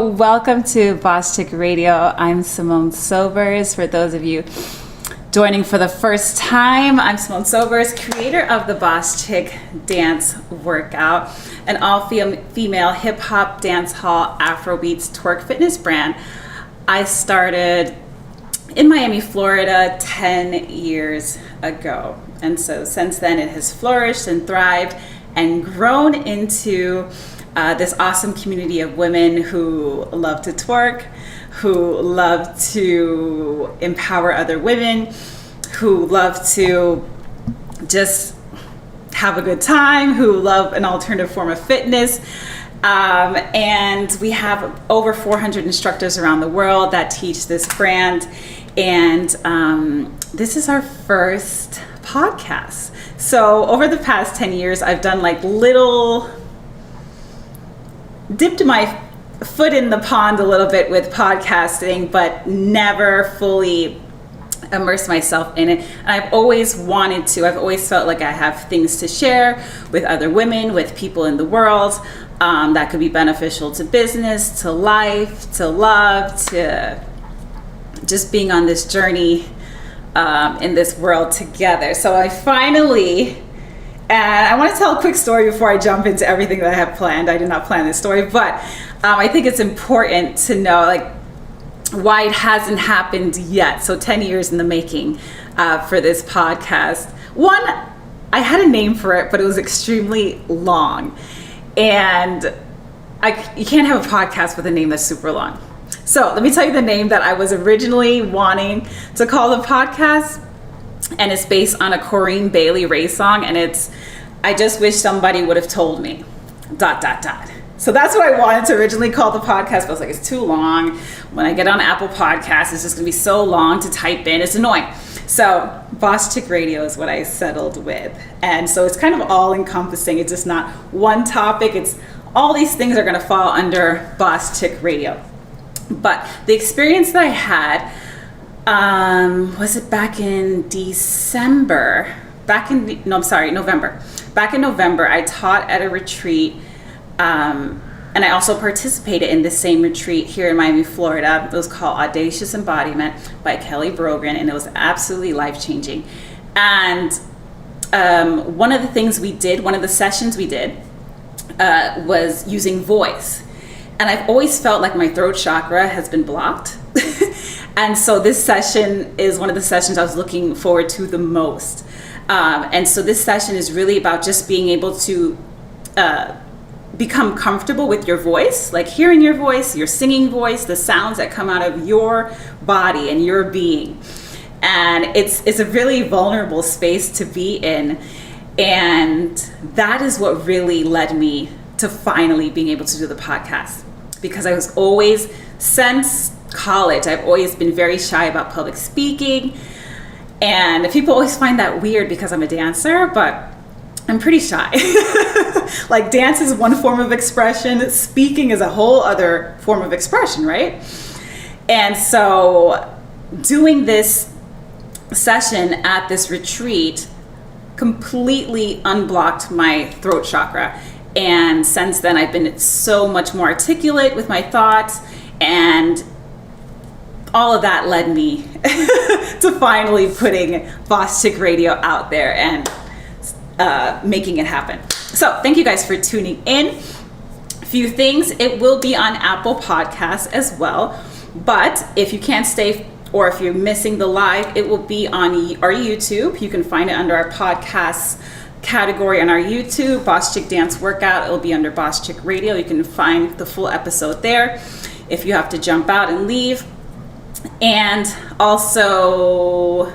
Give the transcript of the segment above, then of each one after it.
Welcome to Boss Chick Radio. I'm Simone Sobers. For those of you joining for the first time, I'm Simone Sobers, creator of the Boss Chick Dance Workout, an all-female hip-hop, dance hall, Afrobeats, twerk fitness brand. I started in Miami, Florida 10 years ago. And so since then it has flourished and thrived and grown into this awesome community of women who love to twerk, who love to empower other women, who love to just have a good time, who love an alternative form of fitness. And we have over 400 instructors around the world that teach this brand. And this is our first podcast. So over the past 10 years, I've done dipped my foot in the pond a little bit with podcasting, but never fully immersed myself in it. And I've always wanted to. I've always felt like I have things to share with other women, with people in the world that could be beneficial to business, to life, to love, to just being on this journey in this world together. So I finally, and I want to tell a quick story before I jump into everything that I have planned. I did not plan this story, but I think it's important to know why it hasn't happened yet. So 10 years in the making for this podcast. One, I had a name for it, but it was extremely long. And you can't have a podcast with a name that's super long. So let me tell you the name that I was originally wanting to call the podcast. And it's based on a Corinne Bailey Rae song. And it's, I just wish somebody would have told me, ... So that's what I wanted to originally call the podcast. But I was like, it's too long. When I get on Apple Podcasts, it's just going to be so long to type in. It's annoying. So Boss Chick Radio is what I settled with. And so it's kind of all encompassing. It's just not one topic. It's all these things are going to fall under Boss Chick Radio. But the experience that I had, was it back in November. Back in November, I taught at a retreat, and I also participated in the same retreat here in Miami, Florida. It was called Audacious Embodiment by Kelly Brogan, and it was absolutely life-changing. And one of the things we did, one of the sessions we did, was using voice. And I've always felt like my throat chakra has been blocked. And so this session is one of the sessions I was looking forward to the most. And so this session is really about just being able to become comfortable with your voice, like hearing your voice, your singing voice, the sounds that come out of your body and your being. And it's a really vulnerable space to be in. And that is what really led me to finally being able to do the podcast. Because I was always, since college, I've always been very shy about public speaking. And people always find that weird because I'm a dancer, but I'm pretty shy. Like dance is one form of expression. Speaking is a whole other form of expression, right? And so doing this session at this retreat completely unblocked my throat chakra. And since then, I've been so much more articulate with my thoughts, and all of that led me to finally putting Boss Chick Radio out there and making it happen. So thank you guys for tuning in. A few things, it will be on Apple Podcasts as well. But if you can't stay, or if you're missing the live, it will be on our YouTube. You can find it under our podcasts category on our YouTube, Boss Chick Dance Workout. It'll be under Boss Chick Radio. You can find the full episode there if you have to jump out and leave. And also,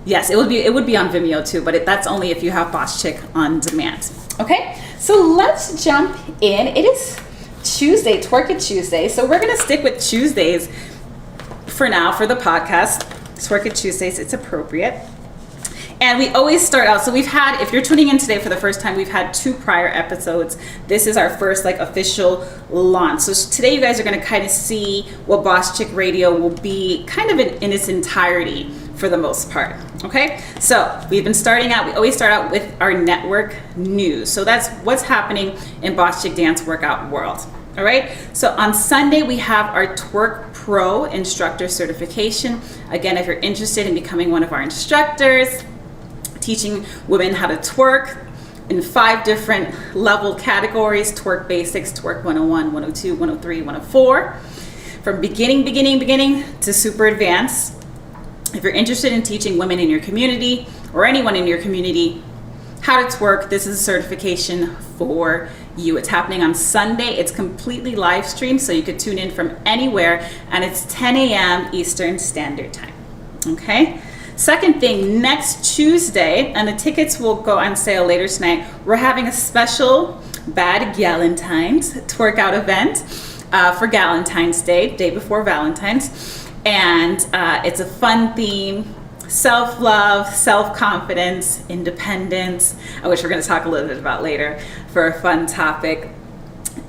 yes, it would be on Vimeo too, but that's only if you have Boss Chick on demand. Okay, so let's jump in. It is Tuesday, Twerk It Tuesday. So we're gonna stick with Tuesdays for now for the podcast. Twerk It Tuesdays, it's appropriate. And we always start out, so we've had, if you're tuning in today for the first time, we've had 2 prior episodes. This is our first official launch. So today you guys are gonna kind of see what Boss Chick Radio will be kind of in its entirety for the most part, okay? So we've been starting out, we always start out with our network news. So that's what's happening in Boss Chick Dance Workout world. All right, so on Sunday we have our Twerk Pro instructor certification. Again, if you're interested in becoming one of our instructors, teaching women how to twerk in 5 different level categories: twerk basics, twerk 101, 102, 103, 104, from beginning to super advanced. If you're interested in teaching women in your community or anyone in your community how to twerk, this is a certification for you. It's happening on Sunday. It's completely live streamed, so you could tune in from anywhere, and it's 10 a.m. Eastern Standard Time. Okay? Second thing, next Tuesday, and the tickets will go on sale later tonight, we're having a special Bad Galentine's twerk out event for Galentine's Day, day before Valentine's. And it's a fun theme: self-love, self-confidence, independence, which we're going to talk a little bit about later for a fun topic.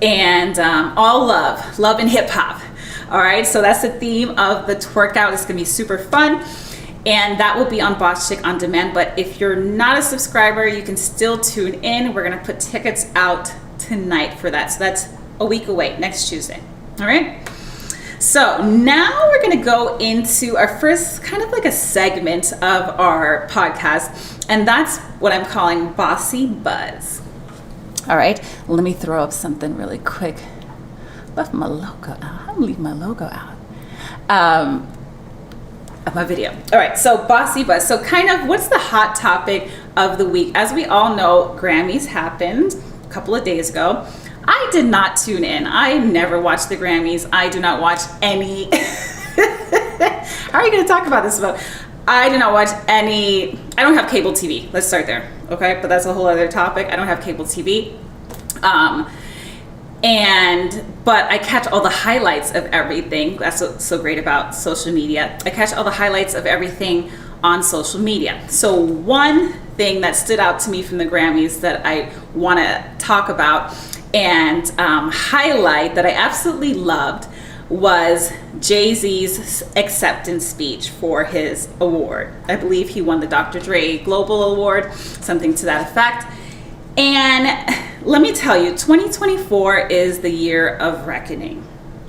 And all love and hip hop. All right, so that's the theme of the twerk out. It's going to be super fun. And that will be on Boss Chick On Demand. But if you're not a subscriber, you can still tune in. We're going to put tickets out tonight for that. So that's a week away, next Tuesday. All right. So now we're going to go into our first kind of like a segment of our podcast, and that's what I'm calling Bossy Buzz. All right, let me throw up something really quick. Left my logo out. I'm gonna leave my logo out of my video. All right, so Bossy Buzz. So kind of what's the hot topic of the week? As we all know, Grammys happened a couple of days ago. I did not tune in. I never watch the Grammys. I do not watch any. How are you going to talk about this? I do not watch any. I don't have cable TV. Let's start there. Okay. But that's a whole other topic. I don't have cable TV. But I catch all the highlights of everything. That's what's so great about social media. I catch all the highlights of everything on social media. So one thing that stood out to me from the Grammys that I want to talk about and highlight, that I absolutely loved, was Jay-Z's acceptance speech for his award. I believe he won the Dr. Dre Global Award, something to that effect. And let me tell you, 2024 is the year of reckoning,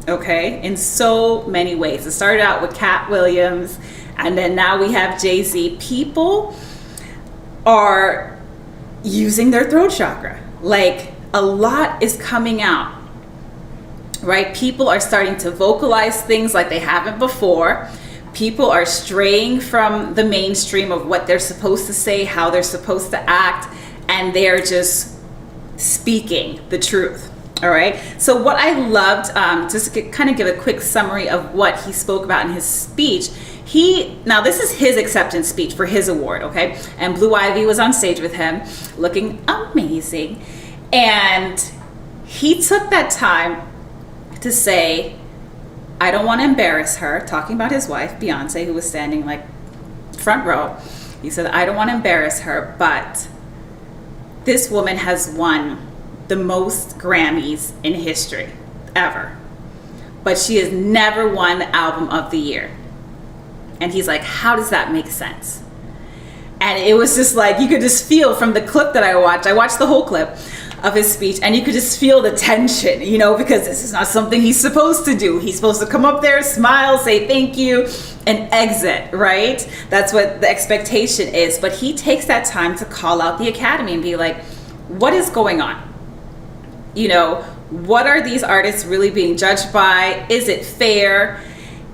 okay? In so many ways. It started out with Cat Williams, and then now we have Jay-Z. People are using their throat chakra. Like, a lot is coming out, right? People are starting to vocalize things like they haven't before. People are straying from the mainstream of what they're supposed to say, how they're supposed to act, and they're just speaking the truth. All right. So what I loved, just to kind of give a quick summary of what he spoke about in his speech. Now this is his acceptance speech for his award. Okay. And Blue Ivy was on stage with him looking amazing. And he took that time to say, I don't want to embarrass her, talking about his wife, Beyonce, who was standing like front row. He said, I don't want to embarrass her, but this woman has won the most Grammys in history ever, but she has never won Album of the Year. And he's like, how does that make sense? And it was just like, you could just feel from the clip that I watched the whole clip of his speech, and you could just feel the tension, because this is not something he's supposed to do. He's supposed to come up there, smile, say thank you, and exit, right? That's what the expectation is. But he takes that time to call out the Academy and be like, what is going on? What are these artists really being judged by? Is it fair?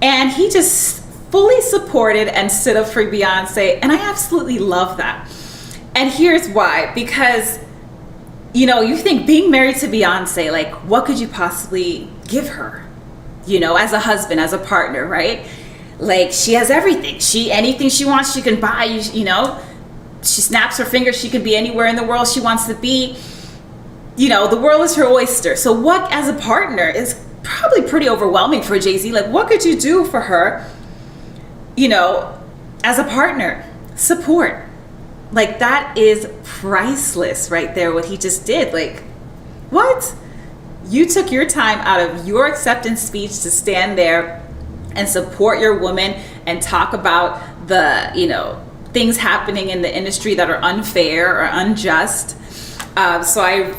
And he just fully supported and stood up for Beyonce, and I absolutely love that. And here's why. Because you think being married to Beyonce, like, what could you possibly give her? As a husband, as a partner, right? Like, she has everything. Anything she wants, she can buy. She snaps her fingers, she can be anywhere in the world she wants to be. The world is her oyster. So what, as a partner, is probably pretty overwhelming for Jay-Z. Like, what could you do for her, as a partner? Support. Like, that is priceless right there, what he just did. Like, what? You took your time out of your acceptance speech to stand there and support your woman and talk about the, things happening in the industry that are unfair or unjust. So I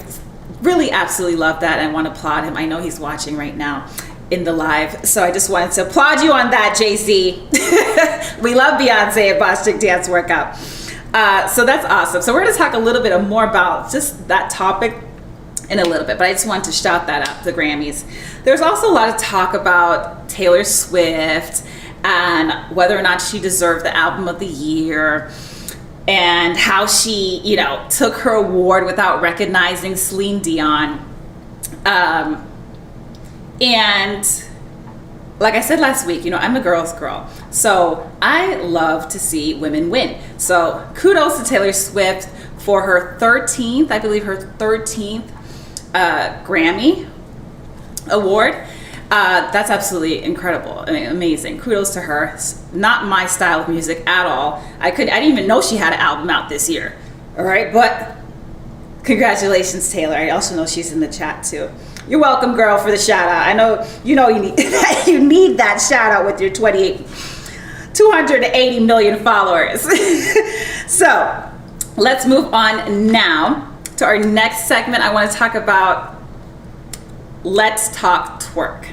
really absolutely love that. I want to applaud him. I know he's watching right now in the live. So I just wanted to applaud you on that, JC. We love Beyonce at Boss Chick Dance Workout. So that's awesome. So we're going to talk a little bit more about just that topic in a little bit, but I just wanted to shout that out, the Grammys. There's also a lot of talk about Taylor Swift and whether or not she deserved the album of the year, and how she, you know, took her award without recognizing Celine Dion. And like I said last week, you know, I'm a girl's girl. So I love to see women win. So kudos to Taylor Swift for her 13th, I believe her 13th Grammy award. That's absolutely incredible. I mean, amazing. Kudos to her. It's not my style of music at all. I didn't even know she had an album out this year. All right, but congratulations, Taylor. I also know she's in the chat too. You're welcome, girl, for the shout out. I know you need you need that shout out with your 280 million followers. So let's move on now to our next segment. I want to talk about Let's Talk Twerk.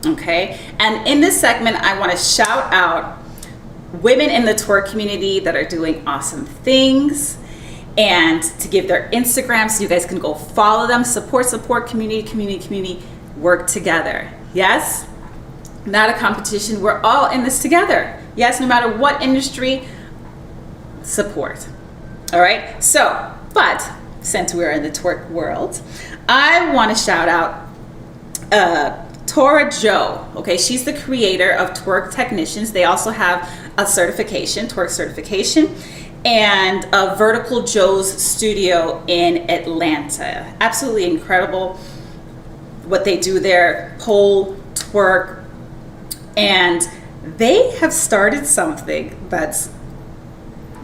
Okay, and in this segment, I want to shout out women in the twerk community that are doing awesome things, and to give their Instagram so you guys can go follow them. Support community, work together. Yes, not a competition. We're all in this together. Yes, no matter what industry, support. All right, so, but since we're in the twerk world, I want to shout out Tora Joe. Okay, she's the creator of Twerk Technicians. They also have a certification, twerk certification, and a Vertical Joe's studio in Atlanta. Absolutely incredible what they do there, pole, twerk, and they have started something that's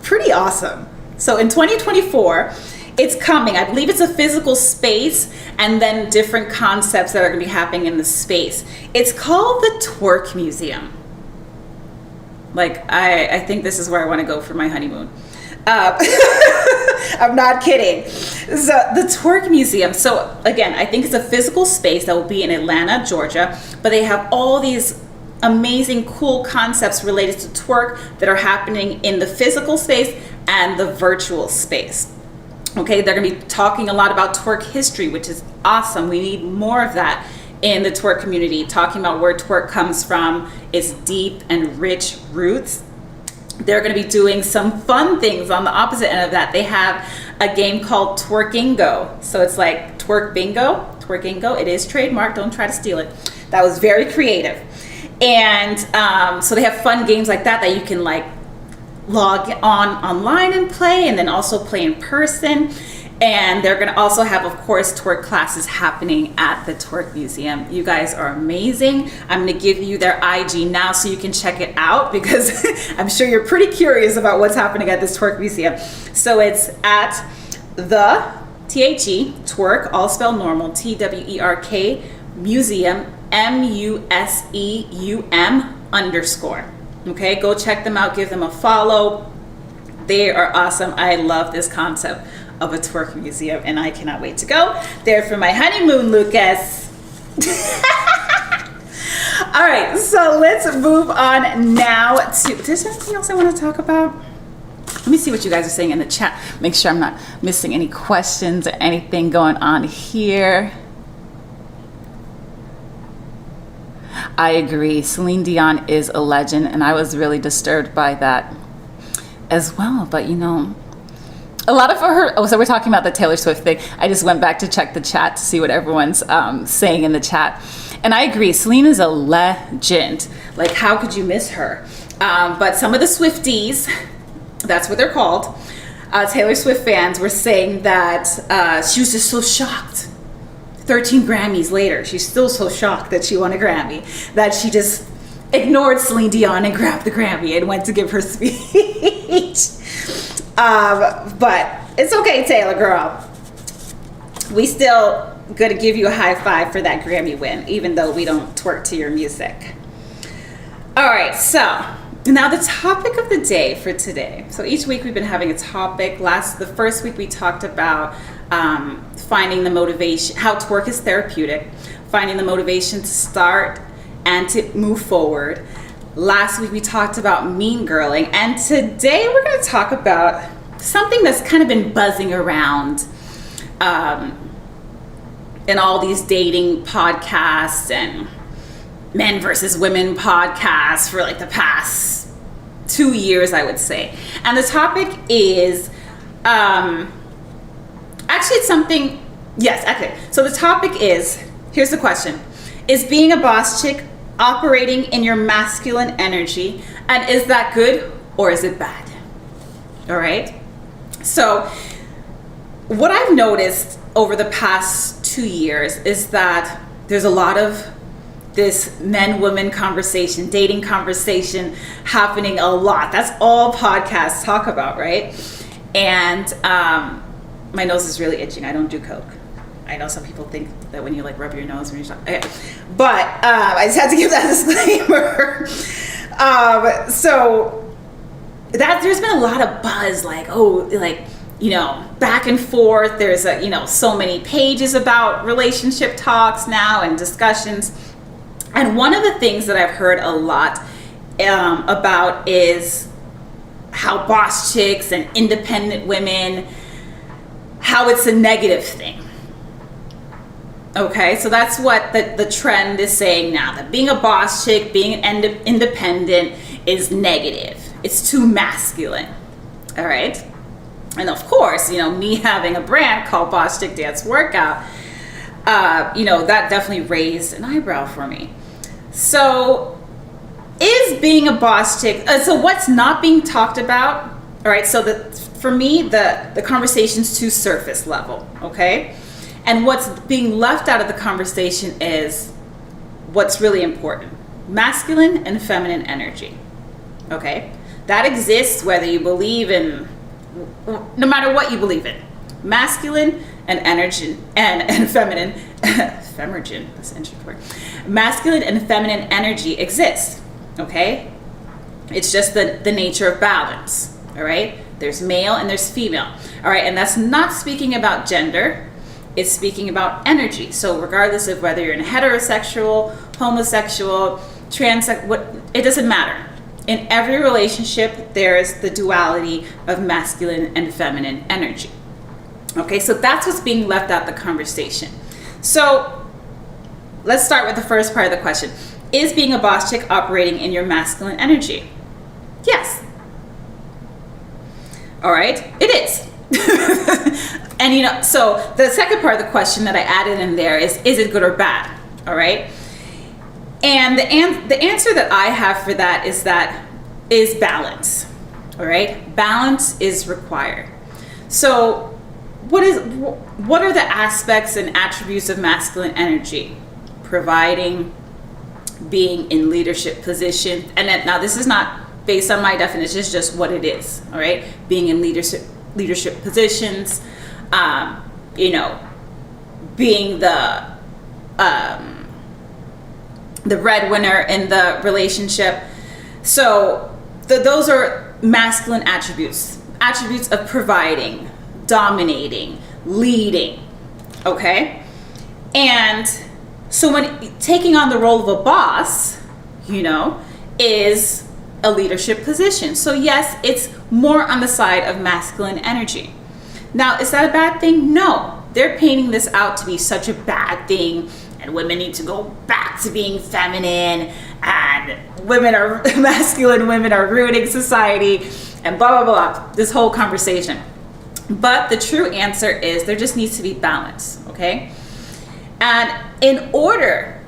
pretty awesome. So in 2024, it's coming. I believe it's a physical space and then different concepts that are going to be happening in the space. It's called the Twerk Museum. Like, I think this is where I want to go for my honeymoon. I'm not kidding. So the Twerk Museum. So again, I think it's a physical space that will be in Atlanta, Georgia, but they have all these amazing, cool concepts related to twerk that are happening in the physical space and the virtual space. Okay, they're going to be talking a lot about twerk history, which is awesome. We need more of that in the twerk community, talking about where twerk comes from, its deep and rich roots. They're going to be doing some fun things on the opposite end of that. They have a game called Twerkingo. So it's like twerk bingo, Twerkingo. It is trademarked. Don't try to steal it. That was very creative. And so they have fun games like that you can like log on online and play, and then also play in person. And they're going to also have, of course, twerk classes happening at the Twerk Museum. You guys are amazing. I'm going to give you their IG now so you can check it out, because I'm sure you're pretty curious about what's happening at this Twerk Museum. So it's at the Twerk, all spelled normal, TWERK Museum, MUSEUM_. Okay, go check them out, give them a follow. They are awesome. I love this concept of a twerk museum, and I cannot wait to go there for my honeymoon, Lucas. All right, so let's move on now to, is there anything else I want to talk about? Let me see what you guys are saying in the chat. Make sure I'm not missing any questions or anything going on here. I agree. Celine Dion is a legend, and I was really disturbed by that as well. But you know, a lot of her, oh, so we're talking about the Taylor Swift thing. I just went back to check the chat to see what everyone's saying in the chat. And I agree, Celine is a legend. Like, how could you miss her? But some of the Swifties, that's what they're called, Taylor Swift fans, were saying that she was just so shocked. 13 Grammys later, she's still so shocked that she won a Grammy, that she just ignored Celine Dion and grabbed the Grammy and went to give her speech. But it's okay, Taylor girl. We still gonna give you a high five for that Grammy win, even though we don't twerk to your music. All right, so now the topic of the day for today. So each week we've been having a topic. The first week we talked about finding the motivation, how twerk is therapeutic, finding the motivation to start and to move forward. Last week we talked about mean girling, and today we're going to talk about something that's kind of been buzzing around in all these dating podcasts and men versus women podcasts for like the past 2 years, I would say. And the topic is actually it's something, yes, okay. So the topic is, here's the question: is being a boss chick operating in your masculine energy, and is that good or is it bad? All right. So what I've noticed over the past 2 years is that there's a lot of this men-women conversation, dating conversation happening a lot. That's all podcasts talk about, right? And my nose is really itching. I don't do coke. I know some people think that when you like rub your nose when you're talking. Okay. But I just had to give that disclaimer. So that there's been a lot of buzz, like, oh, like, you know, back and forth. There's so many pages about relationship talks now and discussions. And one of the things that I've heard a lot about is how boss chicks and independent women, how it's a negative thing. Okay, so that's what the trend is saying now, that being a boss chick, being independent is negative. It's too masculine. All right. And of course, me having a brand called Boss Chick Dance Workout, that definitely raised an eyebrow for me. So is being a boss chick, so what's not being talked about? All right, so for me, the conversation's too surface level, okay? And what's being left out of the conversation is what's really important: masculine and feminine energy, okay? That exists whether you believe in, no matter what you believe in. Masculine and energy and feminine, femergin, that's an interesting word. Masculine and feminine energy exist, okay? It's just the nature of balance, all right? There's male and there's female, all right? And that's not speaking about gender. It's speaking about energy. So regardless of whether you're in heterosexual, homosexual, it doesn't matter. In every relationship, there's the duality of masculine and feminine energy. Okay, so that's what's being left out the conversation. So let's start with the first part of the question. Is being a boss chick operating in your masculine energy? Yes. All right, it is. And so the second part of the question that I added in there is it good or bad? All right. And the answer that I have for that is balance. All right, balance is required. So what are the aspects and attributes of masculine energy? Providing, being in leadership position, and now this is not based on my definition, it's just what it is. All right, being in leadership positions, being the breadwinner in the relationship. So those are masculine attributes of providing, dominating, leading, okay? And so when taking on the role of a boss, is a leadership position. So yes, it's more on the side of masculine energy. Now, is that a bad thing? No. They're painting this out to be such a bad thing, and women need to go back to being feminine, and masculine women are ruining society, and blah, blah, blah, this whole conversation. But the true answer is there just needs to be balance, okay? And in order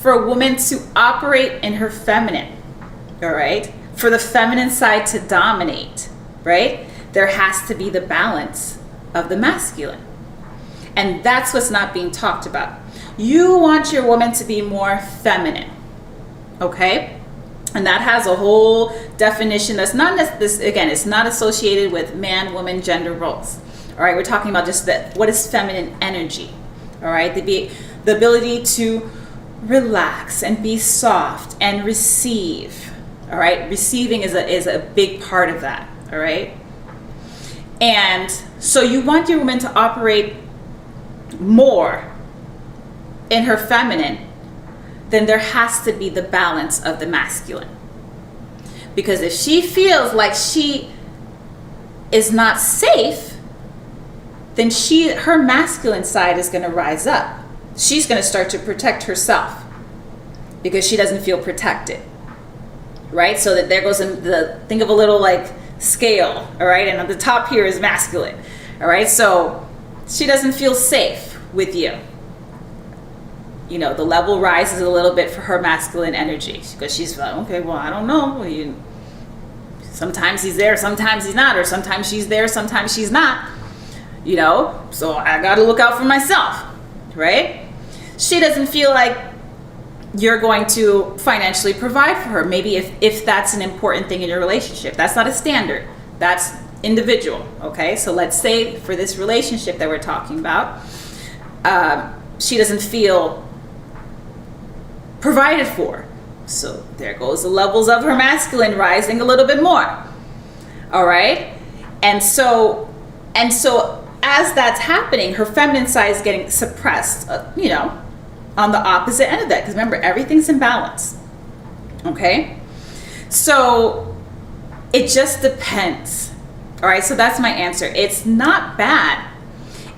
for a woman to operate in her feminine, all right, for the feminine side to dominate, right, there has to be the balance of the masculine. And that's what's not being talked about. You want your woman to be more feminine, okay? And that has a whole definition that's not this, again, it's not associated with man, woman, gender roles. All right, we're talking about just what is feminine energy, all right? The ability to relax and be soft and receive, all right? Receiving is a big part of that, all right? And so you want your woman to operate more in her feminine, then there has to be the balance of the masculine. Because if she feels like she is not safe, then her masculine side is going to rise up. She's going to start to protect herself because she doesn't feel protected, right? So that there goes think of a little like scale, all right? And at the top here is masculine, all right? So she doesn't feel safe with you. You know, the level rises a little bit for her masculine energy because she's like, okay, well, I don't know. Sometimes he's there, sometimes he's not, or sometimes she's there, sometimes she's not. You know, so I got to look out for myself, right? She doesn't feel like you're going to financially provide for her. Maybe if that's an important thing in your relationship. That's not a standard. That's individual, okay? So let's say for this relationship that we're talking about, she doesn't feel provided for. So there goes the levels of her masculine rising a little bit more. All right? And so as that's happening, her feminine side is getting suppressed, on the opposite end of that. Because remember, everything's in balance. Okay? So it just depends. All right? So that's my answer. It's not bad.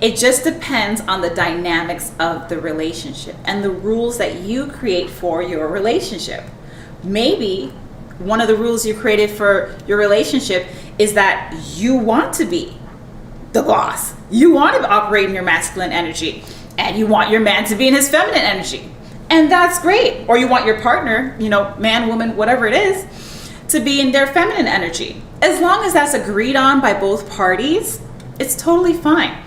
It just depends on the dynamics of the relationship and the rules that you create for your relationship. Maybe one of the rules you created for your relationship is that you want to be the boss. You want to operate in your masculine energy and you want your man to be in his feminine energy. And that's great. Or you want your partner, man, woman, whatever it is, to be in their feminine energy. As long as that's agreed on by both parties, it's totally fine.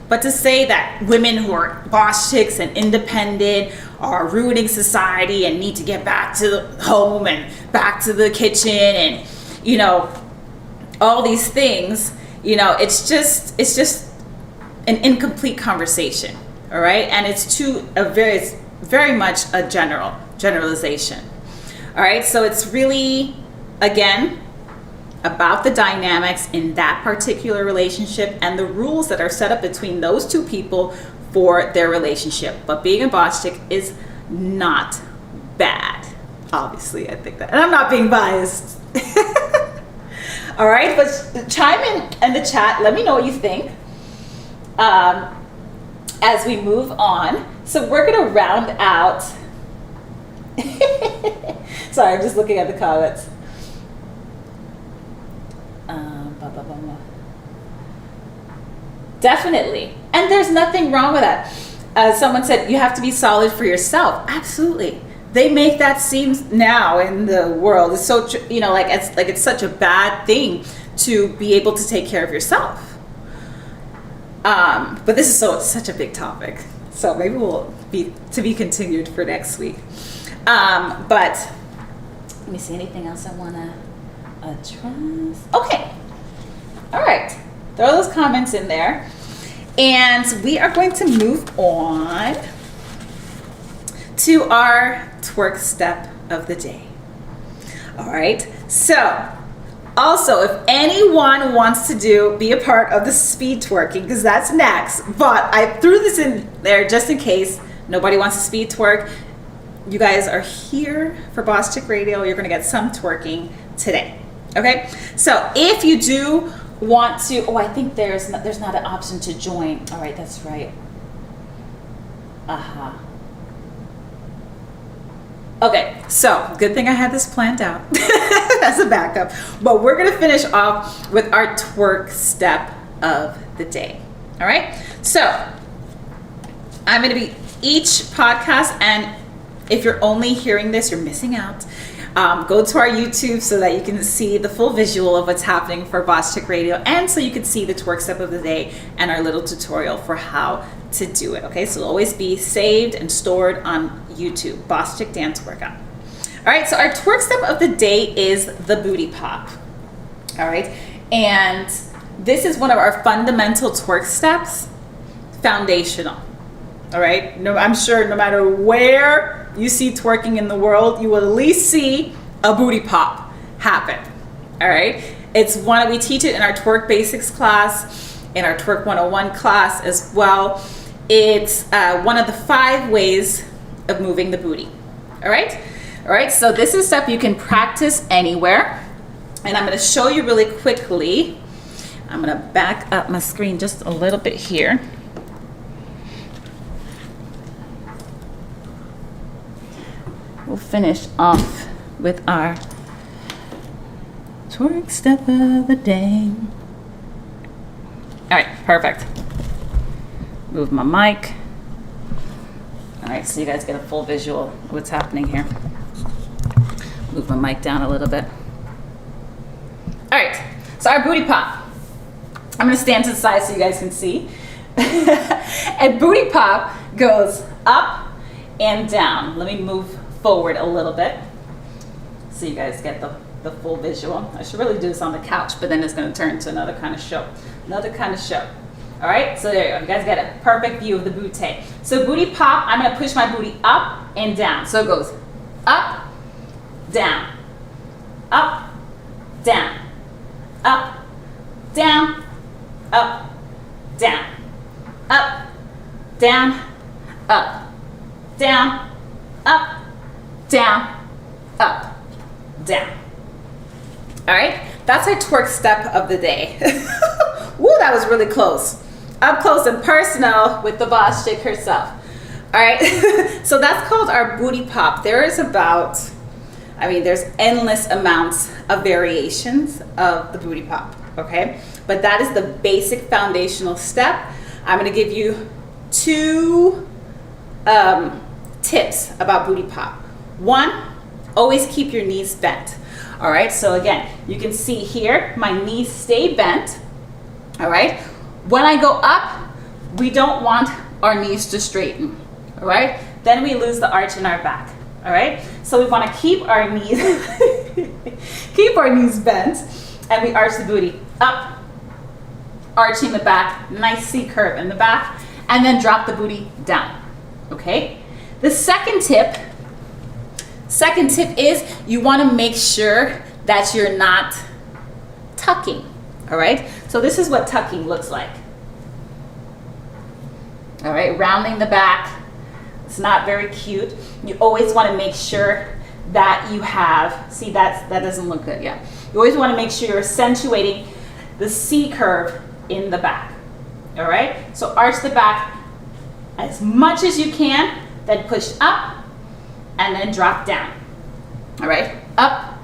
But to say that women who are boss chicks and independent are ruining society and need to get back to the home and back to the kitchen and, all these things, it's just an incomplete conversation. All right. And it's very much a generalization. All right. So it's really, again, about the dynamics in that particular relationship and the rules that are set up between those two people for their relationship. But being a boss chick is not bad. Obviously, I think that. And I'm not being biased. All right, but chime in the chat. Let me know what you think as we move on. So we're going to round out. Sorry, I'm just looking at the comments. Definitely. And there's nothing wrong with that. Someone said you have to be solid for yourself. Absolutely. They make that seem now in the world. It's so, it's such a bad thing to be able to take care of yourself. But this is such a big topic. So maybe we'll be continued for next week. But let me see, anything else I want to address? Okay. All right. Throw those comments in there. And we are going to move on to our twerk step of the day. All right. So also, if anyone wants to be a part of the speed twerking, because that's next, but I threw this in there just in case nobody wants to speed twerk. You guys are here for Boss Chick Radio. You're going to get some twerking today. Okay. So if you do want to, I think there's not an option to join. All right, that's right. Okay, so good thing I had this planned out as a backup. But we're gonna finish off with our twerk step of the day. All right, so I'm gonna be each podcast, and if you're only hearing this, you're missing out. Go to our YouTube so that you can see the full visual of what's happening for Boss Chick Radio, and so you can see the twerk step of the day and our little tutorial for how to do it. Okay, so it'll always be saved and stored on YouTube, Boss Chick Dance Workout. All right, so our twerk step of the day is the booty pop. All right, and this is one of our fundamental twerk steps, foundational. All right, I'm sure no matter where you see twerking in the world, you will at least see a booty pop happen. All right, We teach it in our Twerk Basics class, in our Twerk 101 class as well. It's one of the 5 ways of moving the booty. All right, so this is stuff you can practice anywhere. And I'm gonna show you really quickly. I'm gonna back up my screen just a little bit here. We'll finish off with our twerk step of the day. All right, perfect. Move my mic. All right, so you guys get a full visual of what's happening here. Move my mic down a little bit. All right, so our booty pop. I'm gonna stand to the side so you guys can see. And booty pop goes up and down. Let me move forward a little bit so you guys get the full visual. I should really do this on the couch, but then it's gonna turn into another kind of show. All right, so there you go. You guys get a perfect view of the booty. So booty pop, I'm gonna push my booty up and down. So it goes up, down, up, down, up, down, up, down, up, down, up, down, up, down, up, down. All right, that's our twerk step of the day. Woo, that was really close. Up close and personal with the boss chick herself. All right, so that's called our booty pop. There's endless amounts of variations of the booty pop, okay? But that is the basic foundational step. I'm gonna give you 2 tips about booty pop. 1, always keep your knees bent. All right, so again, you can see here, my knees stay bent, all right? When I go up, we don't want our knees to straighten, all right? Then we lose the arch in our back, all right? So we wanna keep our knees, bent, and we arch the booty up, arching the back, nice C curve in the back, and then drop the booty down, okay? The second tip is you wanna make sure that you're not tucking, all right? So this is what tucking looks like. All right, rounding the back. It's not very cute. You always wanna make sure that you have, see that doesn't look good, yeah. You always wanna make sure you're accentuating the C curve in the back, all right? So arch the back as much as you can, then push up, and then drop down, all right? Up,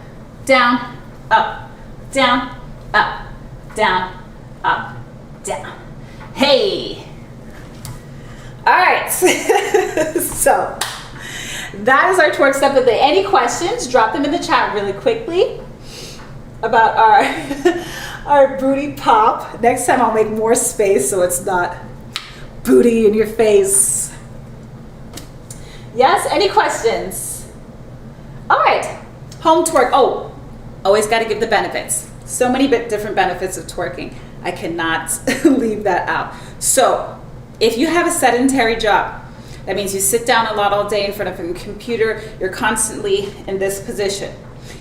down, up, down, up, down, up, down. Hey! All right, so that is our twerk step of the day. Any questions, drop them in the chat really quickly about our booty pop. Next time I'll make more space so it's not booty in your face. Yes, any questions? All right, home twerk. Oh, always got to give the benefits. So many different benefits of twerking. I cannot leave that out. So if you have a sedentary job, that means you sit down a lot all day in front of a computer, you're constantly in this position.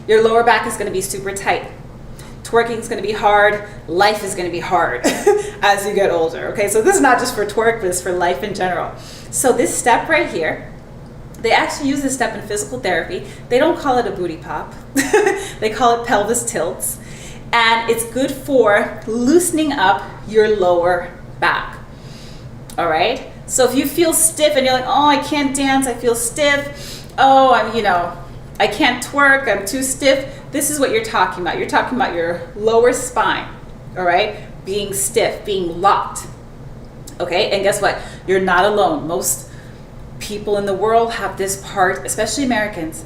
Your lower back is going to be super tight. Twerking is going to be hard. Life is going to be hard as you get older. Okay, so this is not just for twerk, but it's for life in general. So this step right here, they actually use this step in physical therapy. They don't call it a booty pop. They call it pelvis tilts. And it's good for loosening up your lower back. All right? So if you feel stiff and you're like, oh, I can't dance, I feel stiff. Oh, I can't twerk, I'm too stiff. This is what you're talking about. You're talking about your lower spine, all right? Being stiff, being locked, okay? And guess what? You're not alone. Most people in the world have this part, especially Americans,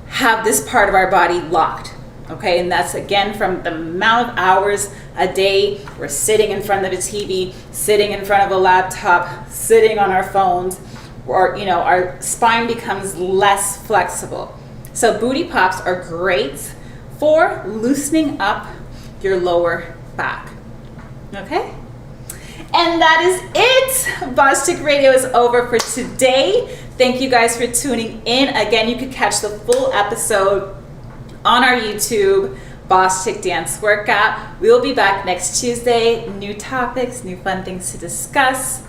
have this part of our body locked, okay? And that's, again, from the amount of hours a day we're sitting in front of a TV, sitting in front of a laptop, sitting on our phones, or, our spine becomes less flexible. So booty pops are great for loosening up your lower back, okay? And that is it. Boss Chick Radio is over for today. Thank you guys for tuning in. Again, you can catch the full episode on our YouTube, Boss Chick Dance Workout. We'll be back next Tuesday. New topics, new fun things to discuss.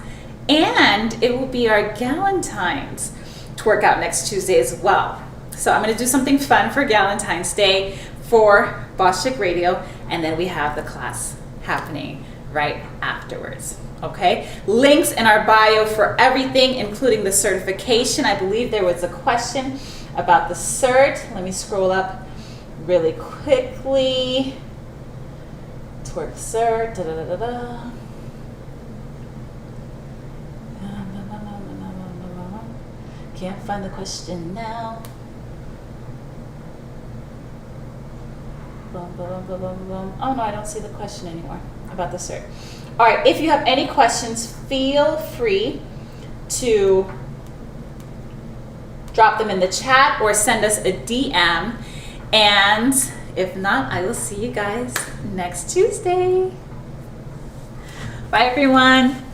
And it will be our Galentine's twerk out next Tuesday as well. So I'm going to do something fun for Galentine's Day for Boss Chick Radio, and then we have the class happening right afterwards. Okay, links in our bio for everything, including the certification. I believe there was a question about the cert. Let me scroll up really quickly. Twerk cert. Da, da, da, da, da. Can't find the question now. Boom, boom, boom, boom, boom. Oh no, I don't see the question anymore about the cert. All right, if you have any questions, feel free to drop them in the chat or send us a DM. And if not, I will see you guys next Tuesday. Bye, everyone.